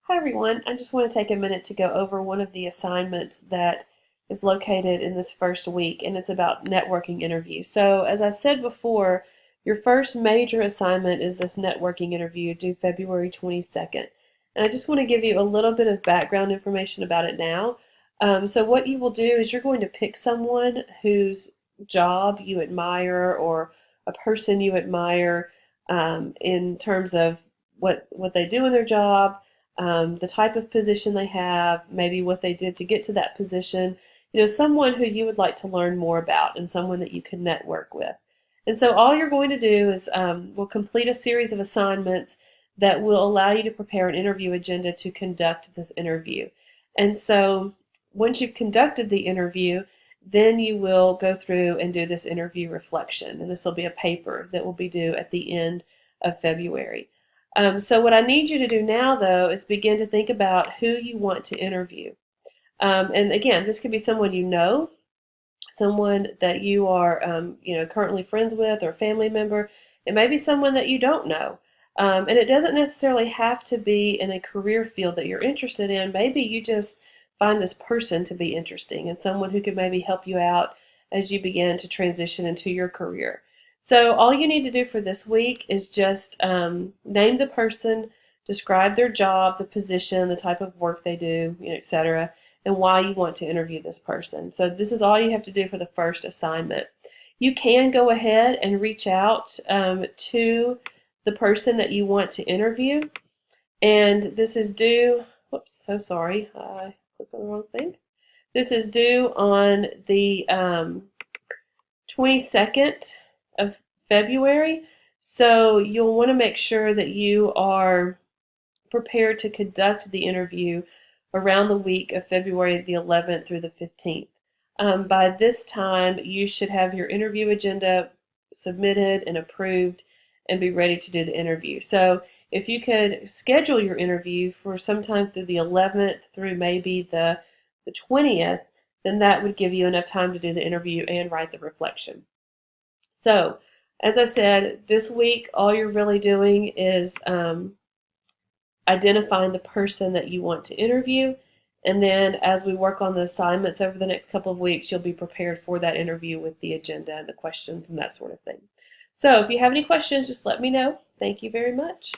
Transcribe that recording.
Hi everyone, I just want to take a minute to go over one of the assignments that is located in this first week, and it's about networking interview. So as I've said before, your first major assignment is this networking interview due February 22nd. And I just want to give you a little bit of background information about it now. So what you will do is you're going to pick someone whose job you admire or a person you admire in terms of what they do in their job, the type of position they have, maybe what they did to get to that position, someone who you would like to learn more about and someone that you can network with. And so all you're going to do is we'll complete a series of assignments that will allow you to prepare an interview agenda to conduct this interview. And so once you've conducted the interview, then you will go through and do this interview reflection. And this will be a paper that will be due at the end of February. So what I need you to do now, though, is begin to think about who you want to interview. And again, this could be someone you know, someone that you are, currently friends with, or a family member. It may be someone that you don't know. And it doesn't necessarily have to be in a career field that you're interested in. Maybe you just find this person to be interesting and someone who could maybe help you out as you begin to transition into your career. So all you need to do for this week is just name the person, describe their job, the position, the type of work they do, etc., and why you want to interview this person. So this is all you have to do for the first assignment. You can go ahead and reach out to the person that you want to interview, and this is due, whoops, so sorry, I clicked on the wrong thing. This is due on the 22nd of February, so you'll want to make sure that you are prepared to conduct the interview around the week of February the 11th through the 15th. By this time, you should have your interview agenda submitted and approved and be ready to do the interview. So if you could schedule your interview for sometime through the 11th through maybe the 20th, then that would give you enough time to do the interview and write the reflection. So, as I said, this week all you're really doing is identifying the person that you want to interview, and then as we work on the assignments over the next couple of weeks, you'll be prepared for that interview with the agenda and the questions and that sort of thing. So if you have any questions, just let me know. Thank you very much.